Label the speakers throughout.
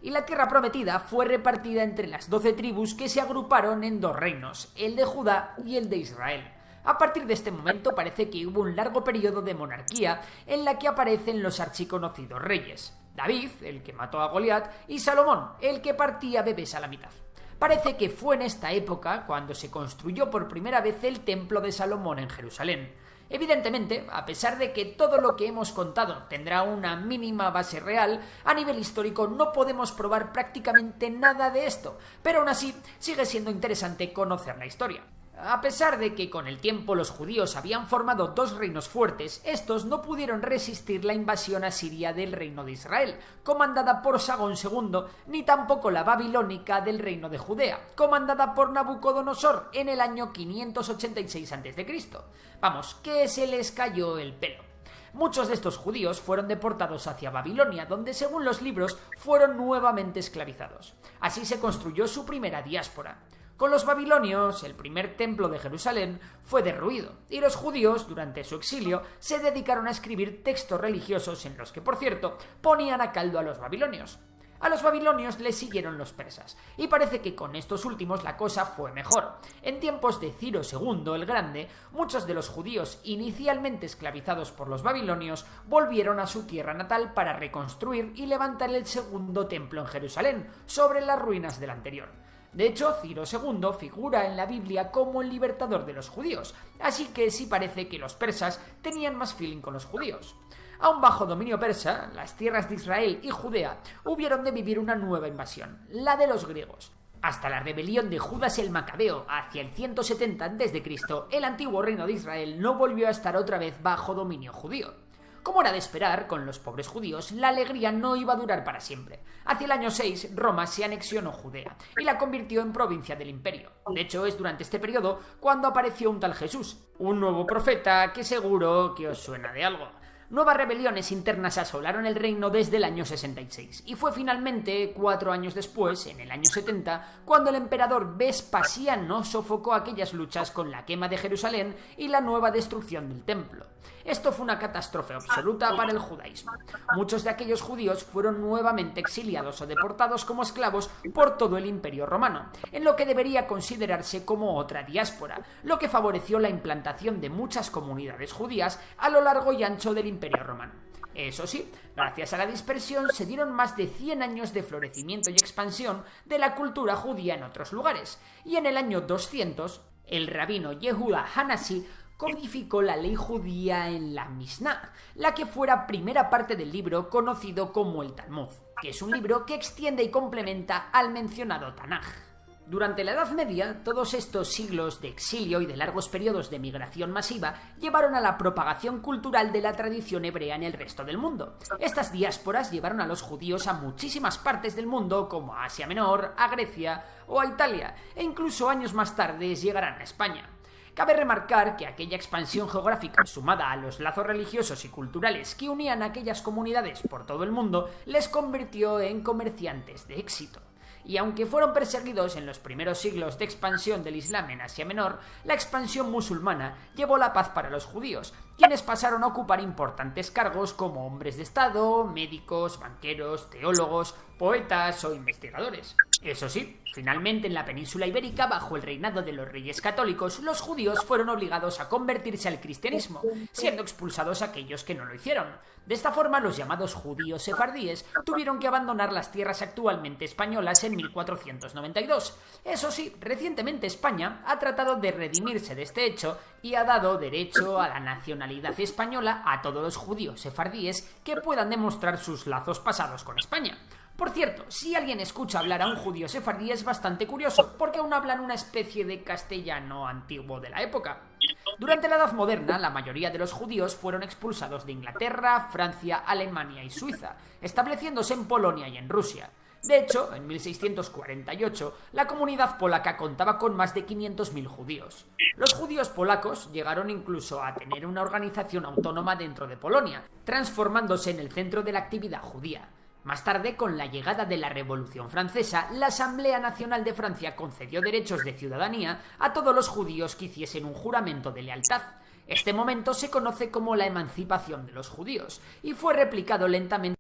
Speaker 1: y la tierra prometida fue repartida entre las 12 tribus que se agruparon en dos reinos, el de Judá y el de Israel. A partir de este momento parece que hubo un largo periodo de monarquía en la que aparecen los archiconocidos reyes: David, el que mató a Goliat, y Salomón, el que partía bebés a la mitad. Parece que fue en esta época cuando se construyó por primera vez el Templo de Salomón en Jerusalén. Evidentemente, a pesar de que todo lo que hemos contado tendrá una mínima base real, a nivel histórico no podemos probar prácticamente nada de esto, pero aún así sigue siendo interesante conocer la historia. A pesar de que con el tiempo los judíos habían formado dos reinos fuertes, estos no pudieron resistir la invasión asiria del reino de Israel, comandada por Sagón II, ni tampoco la babilónica del reino de Judea, comandada por Nabucodonosor en el año 586 a.C. Vamos, que se les cayó el pelo. Muchos de estos judíos fueron deportados hacia Babilonia, donde según los libros fueron nuevamente esclavizados. Así se construyó su primera diáspora. Con los babilonios, el primer templo de Jerusalén fue derruido, y los judíos, durante su exilio, se dedicaron a escribir textos religiosos en los que, por cierto, ponían a caldo a los babilonios. A los babilonios les siguieron los persas, y parece que con estos últimos la cosa fue mejor. En tiempos de Ciro II el Grande, muchos de los judíos inicialmente esclavizados por los babilonios volvieron a su tierra natal para reconstruir y levantar el segundo templo en Jerusalén, sobre las ruinas del anterior. De hecho, Ciro II figura en la Biblia como el libertador de los judíos, así que sí parece que los persas tenían más feeling con los judíos. Aún bajo dominio persa, las tierras de Israel y Judea hubieron de vivir una nueva invasión, la de los griegos. Hasta la rebelión de Judas el Macabeo hacia el 170 a.C., el antiguo reino de Israel no volvió a estar otra vez bajo dominio judío. Como era de esperar, con los pobres judíos, la alegría no iba a durar para siempre. Hacia el año 6, Roma se anexionó Judea y la convirtió en provincia del imperio. De hecho, es durante este periodo cuando apareció un tal Jesús, un nuevo profeta que seguro que os suena de algo. Nuevas rebeliones internas asolaron el reino desde el año 66, y fue finalmente 4 años después, en el año 70, cuando el emperador Vespasiano sofocó aquellas luchas con la quema de Jerusalén y la nueva destrucción del templo. Esto fue una catástrofe absoluta para el judaísmo. Muchos de aquellos judíos fueron nuevamente exiliados o deportados como esclavos por todo el imperio romano, en lo que debería considerarse como otra diáspora, lo que favoreció la implantación de muchas comunidades judías a lo largo y ancho del imperio romano. Eso sí, gracias a la dispersión se dieron más de 100 años de florecimiento y expansión de la cultura judía en otros lugares, y en el año 200, el rabino Yehuda Hanasi codificó la ley judía en la Mishnah, la que fuera primera parte del libro conocido como el Talmud, que es un libro que extiende y complementa al mencionado Tanaj. Durante la Edad Media, todos estos siglos de exilio y de largos periodos de migración masiva llevaron a la propagación cultural de la tradición hebrea en el resto del mundo. Estas diásporas llevaron a los judíos a muchísimas partes del mundo, como a Asia Menor, a Grecia o a Italia, e incluso años más tarde llegarán a España. Cabe remarcar que aquella expansión geográfica, sumada a los lazos religiosos y culturales que unían a aquellas comunidades por todo el mundo, les convirtió en comerciantes de éxito. Y aunque fueron perseguidos en los primeros siglos de expansión del Islam en Asia Menor, la expansión musulmana llevó la paz para los judíos, quienes pasaron a ocupar importantes cargos como hombres de Estado, médicos, banqueros, teólogos, poetas o investigadores. Eso sí, finalmente en la península ibérica, bajo el reinado de los reyes católicos, los judíos fueron obligados a convertirse al cristianismo, siendo expulsados aquellos que no lo hicieron. De esta forma, los llamados judíos sefardíes tuvieron que abandonar las tierras actualmente españolas en 1492. Eso sí, recientemente España ha tratado de redimirse de este hecho y ha dado derecho a la nacionalidad española a todos los judíos sefardíes que puedan demostrar sus lazos pasados con España. Por cierto, si alguien escucha hablar a un judío sefardí es bastante curioso, porque aún hablan una especie de castellano antiguo de la época. Durante la Edad Moderna, la mayoría de los judíos fueron expulsados de Inglaterra, Francia, Alemania y Suiza, estableciéndose en Polonia y en Rusia. De hecho, en 1648, la comunidad polaca contaba con más de 500.000 judíos. Los judíos polacos llegaron incluso a tener una organización autónoma dentro de Polonia, transformándose en el centro de la actividad judía. Más tarde, con la llegada de la Revolución Francesa, la Asamblea Nacional de Francia concedió derechos de ciudadanía a todos los judíos que hiciesen un juramento de lealtad. Este momento se conoce como la emancipación de los judíos, y fue replicado lentamente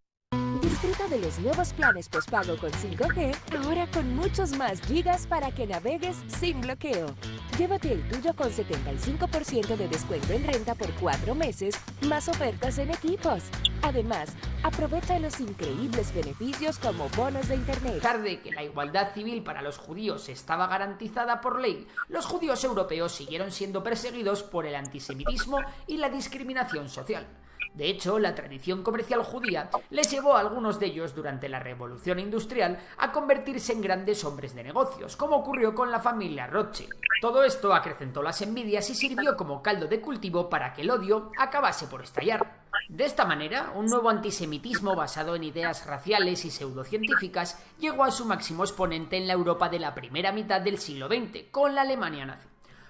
Speaker 2: Disfruta de los nuevos planes postpago con 5G, ahora con muchos más gigas para que navegues sin bloqueo. Llévate el tuyo con 75% de descuento en renta por 4 meses, más ofertas en equipos. Además, aprovecha los increíbles beneficios como bonos de internet.
Speaker 1: A pesar de que la igualdad civil para los judíos estaba garantizada por ley, los judíos europeos siguieron siendo perseguidos por el antisemitismo y la discriminación social. De hecho, la tradición comercial judía les llevó a algunos de ellos durante la Revolución Industrial a convertirse en grandes hombres de negocios, como ocurrió con la familia Rothschild. Todo esto acrecentó las envidias y sirvió como caldo de cultivo para que el odio acabase por estallar. De esta manera, un nuevo antisemitismo basado en ideas raciales y pseudocientíficas llegó a su máximo exponente en la Europa de la primera mitad del siglo XX, con la Alemania nazi.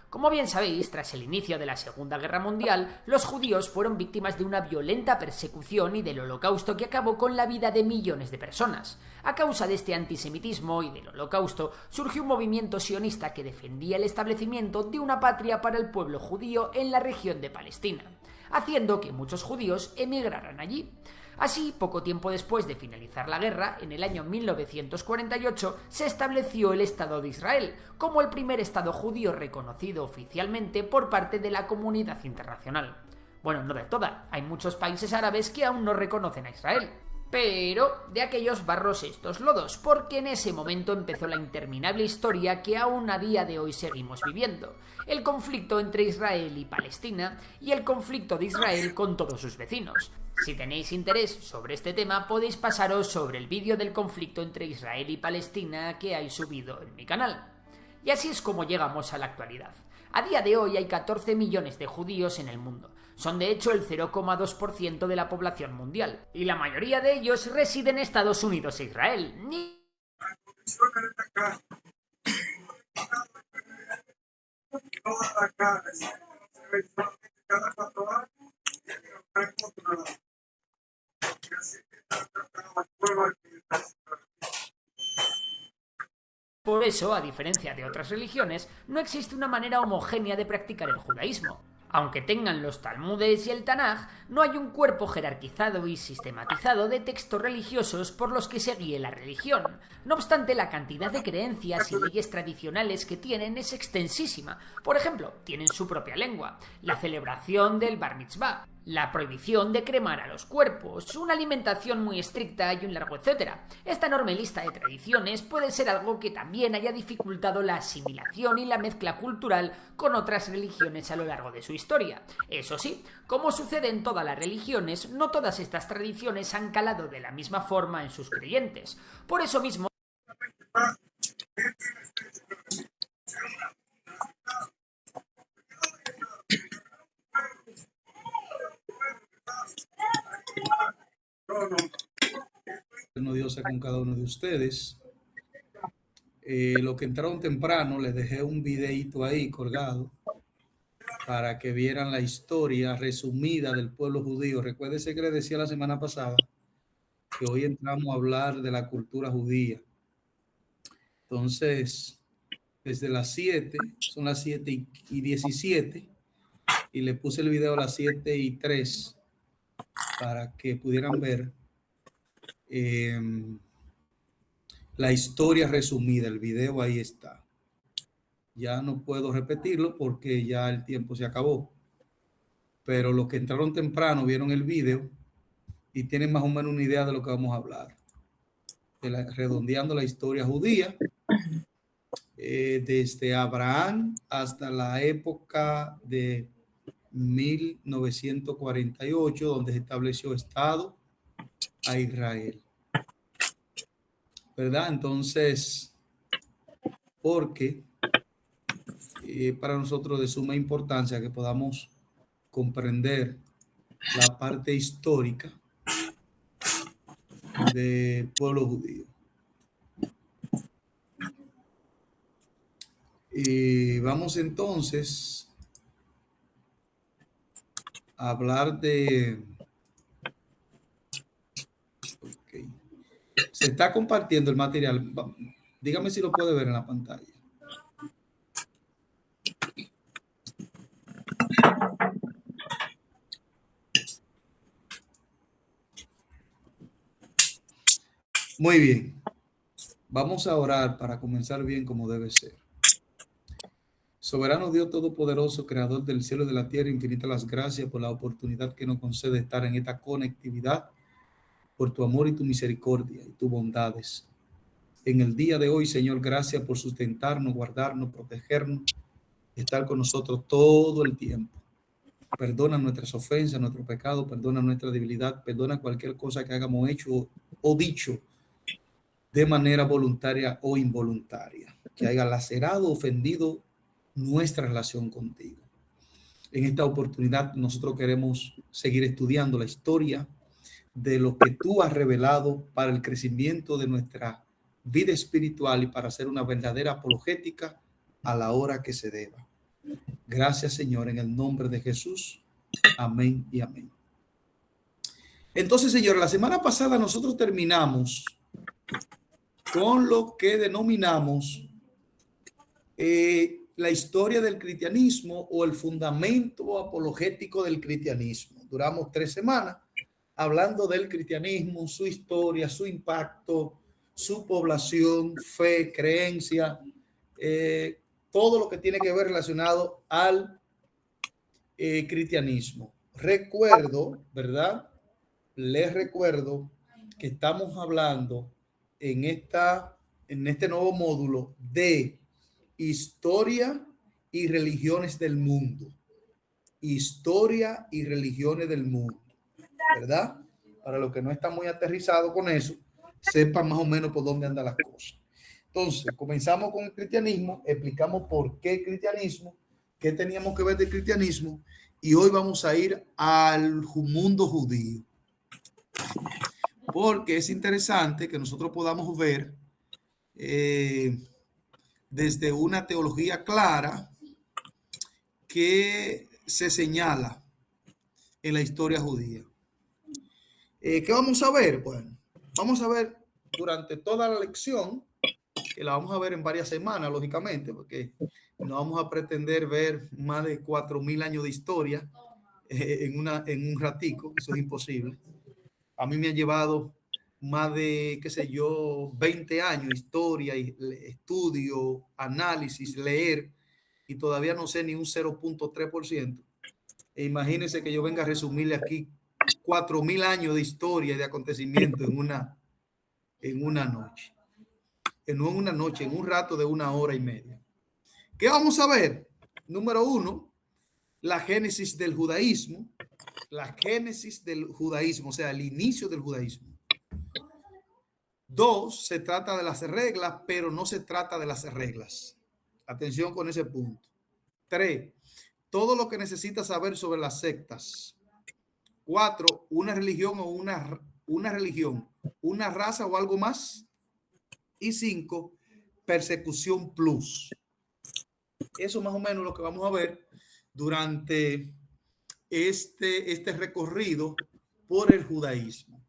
Speaker 1: Como bien sabéis, tras el inicio de la Segunda Guerra Mundial, los judíos fueron víctimas de una violenta persecución y del Holocausto que acabó con la vida de millones de personas. A causa de este antisemitismo y del Holocausto, surgió un movimiento sionista que defendía el establecimiento de una patria para el pueblo judío en la región de Palestina, haciendo que muchos judíos emigraran allí. Así, poco tiempo después de finalizar la guerra, en el año 1948, se estableció el Estado de Israel, como el primer Estado judío reconocido oficialmente por parte de la comunidad internacional. Bueno, no de toda, hay muchos países árabes que aún no reconocen a Israel. Pero de aquellos barros estos lodos, porque en ese momento empezó la interminable historia que aún a día de hoy seguimos viviendo, el conflicto entre Israel y Palestina y el conflicto de Israel con todos sus vecinos. Si tenéis interés sobre este tema, podéis pasaros sobre el vídeo del conflicto entre Israel y Palestina que hay subido en mi canal. Y así es como llegamos a la actualidad. A día de hoy hay 14 millones de judíos en el mundo. Son de hecho el 0,2% de la población mundial. Y la mayoría de ellos residen en Estados Unidos e Israel. Por eso, a diferencia de otras religiones, no existe una manera homogénea de practicar el judaísmo. Aunque tengan los Talmudes y el Tanaj, no hay un cuerpo jerarquizado y sistematizado de textos religiosos por los que se guíe la religión. No obstante, la cantidad de creencias y leyes tradicionales que tienen es extensísima. Por ejemplo, tienen su propia lengua, la celebración del Bar Mitzvah, la prohibición de cremar a los cuerpos, una alimentación muy estricta y un largo etcétera. Esta enorme lista de tradiciones puede ser algo que también haya dificultado la asimilación y la mezcla cultural con otras religiones a lo largo de su historia. Eso sí, como sucede en todas las religiones, no todas estas tradiciones han calado de la misma forma en sus creyentes. Por eso mismo,
Speaker 3: Diosa con cada uno de ustedes. Los que entraron temprano, les dejé un videito ahí colgado para que vieran la historia resumida del pueblo judío. Recuérdese que les decía la semana pasada que hoy entramos a hablar de la cultura judía. Entonces, desde las 7, son las 7:17, y le puse el video a las 7:03 para que pudieran ver la historia resumida. El video ahí está. Ya no puedo repetirlo porque ya el tiempo se acabó. Pero los que entraron temprano vieron el video y tienen más o menos una idea de lo que vamos a hablar. Redondeando la historia judía, desde Abraham hasta la época de 1948, donde se estableció Estado a Israel. ¿Verdad? Entonces, porque para nosotros de suma importancia que podamos comprender la parte histórica del pueblo judío. Y vamos entonces a hablar de... Okay. Se está compartiendo el material. Dígame si lo puede ver en la pantalla. Muy bien. Vamos a orar para comenzar bien como debe ser. Soberano Dios Todopoderoso, Creador del cielo y de la tierra, infinitas las gracias por la oportunidad que nos concede estar en esta conectividad, por tu amor y tu misericordia y tus bondades. En el día de hoy, Señor, gracias por sustentarnos, guardarnos, protegernos, estar con nosotros todo el tiempo. Perdona nuestras ofensas, nuestros pecados, perdona nuestra debilidad, perdona cualquier cosa que hayamos hecho o dicho de manera voluntaria o involuntaria, que haya lacerado, ofendido nuestra relación contigo. En esta oportunidad nosotros queremos seguir estudiando la historia de lo que tú has revelado para el crecimiento de nuestra vida espiritual y para hacer una verdadera apologética a la hora que se deba. Gracias, Señor, en el nombre de Jesús. Amén y amén. Entonces, Señor, la semana pasada nosotros terminamos con lo que denominamos la historia del cristianismo o el fundamento apologético del cristianismo. Duramos 3 semanas hablando del cristianismo, su historia, su impacto, su población, fe, creencia, todo lo que tiene que ver relacionado al cristianismo. Recuerdo, ¿verdad? Les recuerdo que estamos hablando en este nuevo módulo de historia y religiones del mundo. Historia y religiones del mundo, ¿verdad? Para los que no están muy aterrizados con eso, sepan más o menos por dónde andan las cosas. Entonces, comenzamos con el cristianismo, explicamos por qué cristianismo, qué teníamos que ver del cristianismo, y hoy vamos a ir al mundo judío. Porque es interesante que nosotros podamos ver desde una teología clara que se señala en la historia judía. ¿Qué vamos a ver? Bueno, vamos a ver durante toda la lección, que la vamos a ver en varias semanas, lógicamente, porque no vamos a pretender ver más de 4.000 años de historia en un ratico, eso es imposible. A mí me ha llevado más de, qué sé yo, 20 años, historia, estudio, análisis, leer, y todavía no sé ni un 0.3%. E imagínense que yo venga a resumirle aquí 4.000 años de historia y de acontecimiento en una noche. No en una noche, en un rato de 1 hora y media. ¿Qué vamos a ver? Número 1, la génesis del judaísmo. La génesis del judaísmo, o sea, el inicio del judaísmo. 2, se trata de las reglas, pero no se trata de las reglas. Atención con ese punto. 3, todo lo que necesitas saber sobre las sectas. 4, una religión o una religión, una raza o algo más. Y 5, persecución plus. Eso más o menos lo que vamos a ver durante este recorrido por el judaísmo.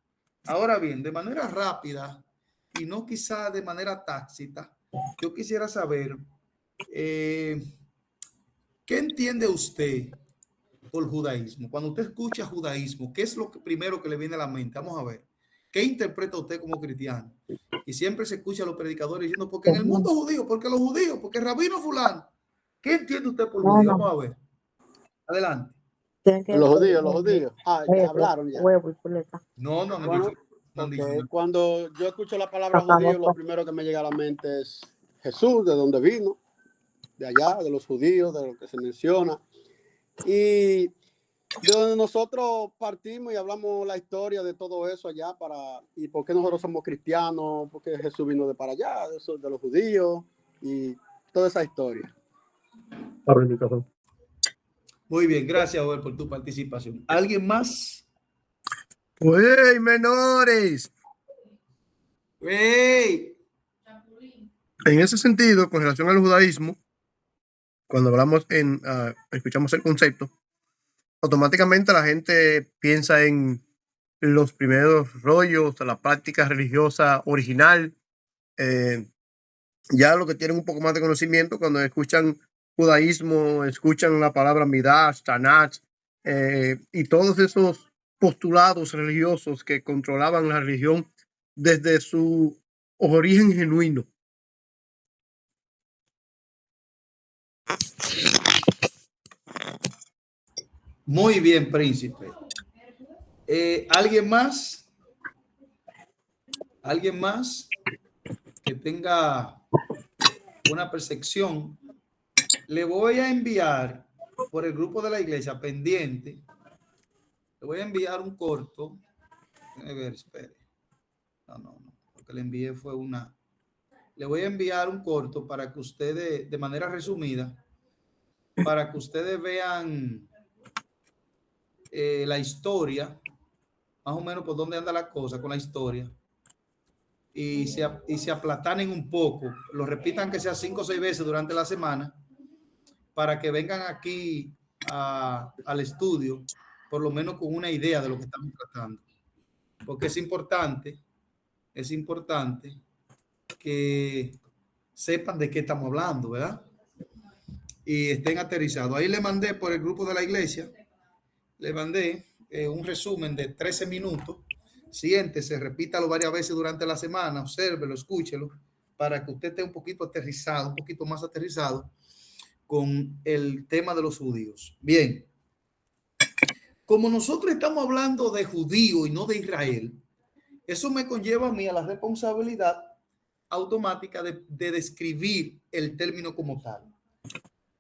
Speaker 3: Ahora bien, de manera rápida y no quizá de manera tácita, yo quisiera saber ¿qué entiende usted por judaísmo? Cuando usted escucha judaísmo, ¿qué es lo primero que le viene a la mente? Vamos a ver. ¿Qué interpreta usted como cristiano? Y siempre se escucha a los predicadores diciendo, porque en el mundo judío, porque los judíos, porque el rabino fulano. ¿Qué entiende usted por judío? Vamos a ver. Adelante.
Speaker 4: Los judíos. Ya hablaron ya.
Speaker 3: No.
Speaker 4: Bueno, okay. Cuando yo escucho la palabra judío, lo primero que me llega a la mente es Jesús, de dónde vino, de allá, de los judíos, de lo que se menciona. Y de donde nosotros partimos y hablamos la historia de todo eso allá y por qué nosotros somos cristianos, por qué Jesús vino de para allá, de los judíos y toda esa historia.
Speaker 3: Muy bien, gracias, Joel, por tu participación. ¿Alguien más?
Speaker 5: ¡Hey, menores!
Speaker 3: ¡Hey!
Speaker 5: En ese sentido, con relación al judaísmo, cuando hablamos escuchamos el concepto, automáticamente la gente piensa en los primeros rollos, la práctica religiosa original. Ya los que tienen un poco más de conocimiento, cuando escuchan judaísmo, escuchan la palabra Midrash, Tanakh, y todos esos postulados religiosos que controlaban la religión desde su origen genuino.
Speaker 3: Muy bien, príncipe. ¿Alguien más? ¿Alguien más que tenga una percepción? Le voy a enviar por el grupo de la iglesia pendiente. Le voy a enviar un corto. A ver, espere. No. Lo que le envié fue una. Le voy a enviar un corto para que ustedes, de manera resumida, para que ustedes vean la historia, más o menos por dónde anda la cosa con la historia, y se aplatanen un poco, lo repitan que sea 5 o 6 veces durante la semana, para que vengan aquí al estudio, por lo menos con una idea de lo que estamos tratando. Porque es importante que sepan de qué estamos hablando, ¿verdad? Y estén aterrizados. Ahí le mandé por el grupo de la iglesia, le mandé un resumen de 13 minutos. Siéntese, repítalo varias veces durante la semana, obsérvelo, escúchelo, para que usted esté un poquito aterrizado, un poquito más aterrizado con el tema de los judíos. Bien, como nosotros estamos hablando de judío y no de Israel, eso me conlleva a mí a la responsabilidad automática de describir el término como tal.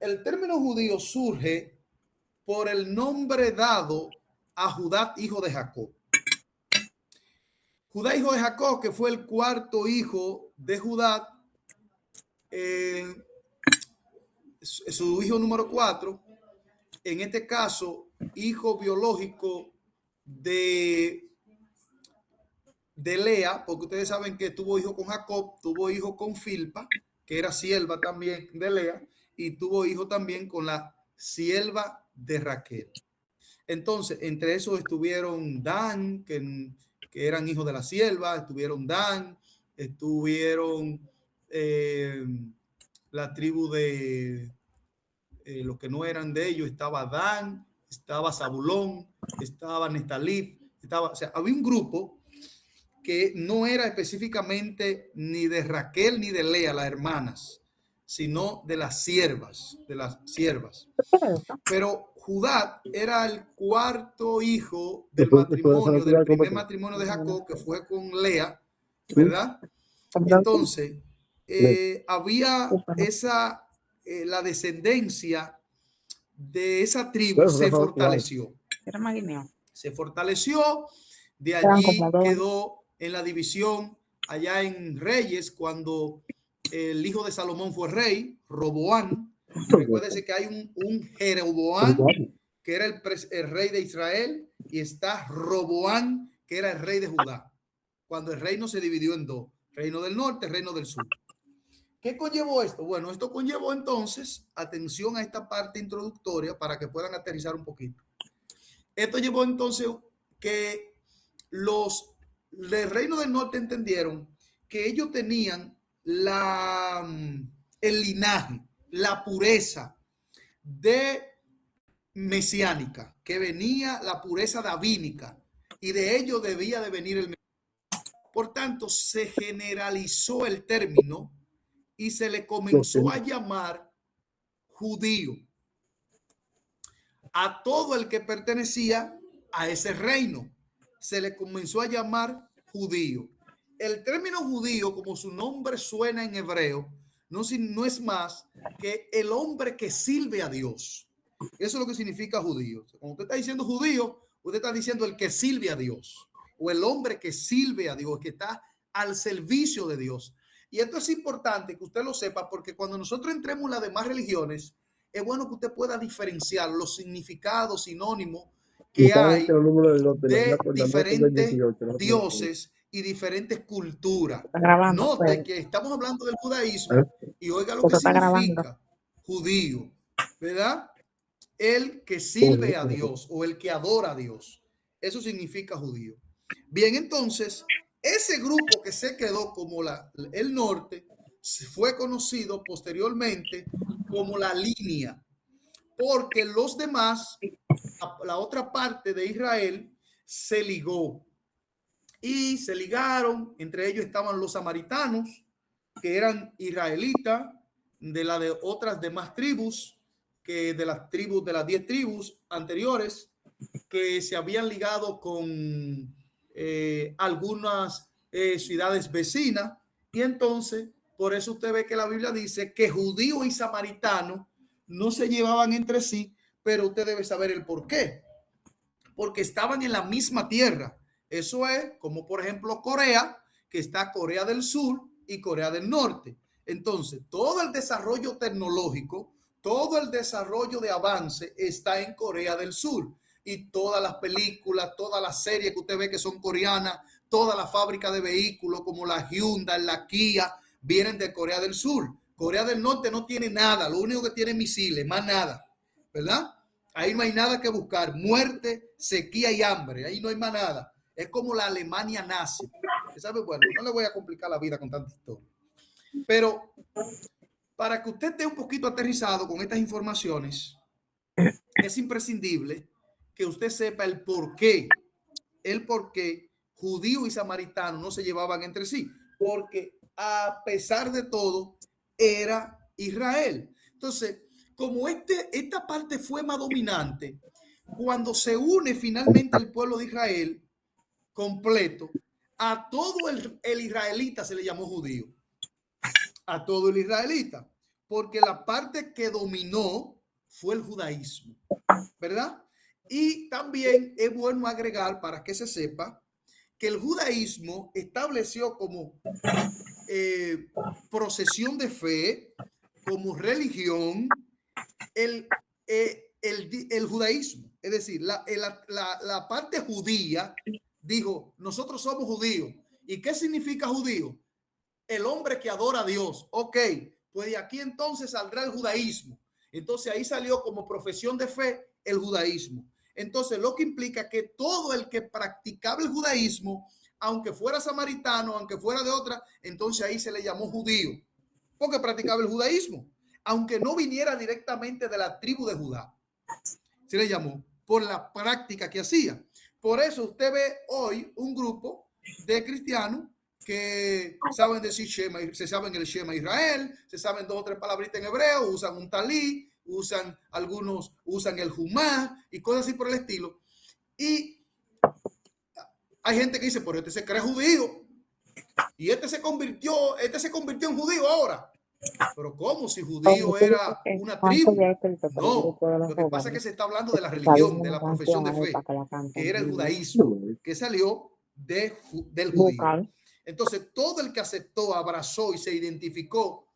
Speaker 3: El término judío surge por el nombre dado a Judá, hijo de Jacob. Judá, hijo de Jacob, que fue el cuarto hijo de Judá, su hijo número 4, en este caso, hijo biológico de Lea, porque ustedes saben que tuvo hijo con Jacob, tuvo hijo con Filpa, que era sierva también de Lea, y tuvo hijo también con la sierva de Raquel. Entonces, entre esos estuvieron Dan, que eran hijos de la sierva, estuvieron Dan, estuvieron la tribu de los que no eran de ellos, estaba Dan, estaba Zabulón, estaba Nestalí, o sea, había un grupo que no era específicamente ni de Raquel ni de Lea, las hermanas, sino de las siervas, Pero Judá era el cuarto hijo del matrimonio, del primer matrimonio de Jacob, que fue con Lea, ¿verdad? Entonces, había la descendencia de esa tribu se fortaleció. Se fortaleció, de allí quedó en la división allá en Reyes, cuando el hijo de Salomón fue rey, Roboán. Recuérdese que hay un Jeroboán, que era el rey de Israel, y está Roboán, que era el rey de Judá, cuando el reino se dividió en dos, reino del norte, reino del sur. ¿Qué conllevó esto? Bueno, esto conllevó entonces, atención a esta parte introductoria para que puedan aterrizar un poquito. Esto llevó entonces que los del reino del norte entendieron que ellos tenían el linaje, la pureza de mesiánica, que venía la pureza davínica, y de ello debía de venir el Mesías. Por tanto, se generalizó el término y se le comenzó a llamar judío a todo el que pertenecía a ese reino. Se le comenzó a llamar judío. El término judío, como su nombre suena en hebreo, no es más que el hombre que sirve a Dios. Eso es lo que significa judío. Cuando usted está diciendo judío, usted está diciendo el que sirve a Dios, o el hombre que sirve a Dios, que está al servicio de Dios. Y esto es importante que usted lo sepa, porque cuando nosotros entremos en las demás religiones, es bueno que usted pueda diferenciar los significados sinónimos que hay de diferentes dioses y diferentes culturas. Note que estamos hablando del judaísmo y oiga lo que significa judío, ¿verdad? El que sirve a Dios o el que adora a Dios. Eso significa judío. Bien, entonces, ese grupo que se quedó como el norte fue conocido posteriormente como la línea, porque los demás, la otra parte de Israel, se ligó. y se ligaron. Entre ellos estaban los samaritanos, que eran israelitas, de la de otras demás tribus, que de las 10 tribus anteriores, que se habían ligado con algunas ciudades vecinas. Y entonces, por eso usted ve que la Biblia dice que judío y samaritano no se llevaban entre sí, pero usted debe saber el por qué. Porque estaban en la misma tierra. Eso es como, por ejemplo, Corea, que está Corea del Sur y Corea del Norte. Entonces, todo el desarrollo tecnológico, todo el desarrollo de avance está en Corea del Sur. Y todas las películas, todas las series que usted ve que son coreanas, toda la fábrica de vehículos como la Hyundai, la Kia, vienen de Corea del Sur. Corea del Norte no tiene nada, lo único que tiene misiles, más nada, ¿verdad? Ahí no hay nada que buscar, muerte, sequía y hambre, ahí no hay más nada. Es como la Alemania nazi. ¿Sabe? Bueno, no le voy a complicar la vida con tanta historia. Pero para que usted esté un poquito aterrizado con estas informaciones, es imprescindible que usted sepa el por qué judío y samaritano no se llevaban entre sí, porque a pesar de todo era Israel. Entonces, como esta parte fue más dominante, cuando se une finalmente el pueblo de Israel completo, a todo el israelita se le llamó judío, a todo el israelita, porque la parte que dominó fue el judaísmo, ¿verdad? Y también es bueno agregar, para que se sepa, que el judaísmo estableció como procesión de fe, como religión, el judaísmo. Es decir, la parte judía dijo, nosotros somos judíos. ¿Y qué significa judío? El hombre que adora a Dios. Ok, pues de aquí entonces saldrá el judaísmo. Entonces ahí salió como profesión de fe el judaísmo. Entonces lo que implica que todo el que practicaba el judaísmo, aunque fuera samaritano, aunque fuera de otra, entonces ahí se le llamó judío, porque practicaba el judaísmo, aunque no viniera directamente de la tribu de Judá, se le llamó por la práctica que hacía. Por eso usted ve hoy un grupo de cristianos que saben decir Shema, se saben el Shema Israel, se saben 2 o 3 palabritas en hebreo, usan un talí, algunos usan el Jumá y cosas así por el estilo. Y hay gente que dice, pero este se cree judío y este se convirtió en judío ahora. Pero ¿cómo? Si judío era una tribu. No, lo que pasa es que se está hablando de la religión, de la profesión de fe, que era el judaísmo, que salió del judío. Entonces, todo el que aceptó, abrazó y se identificó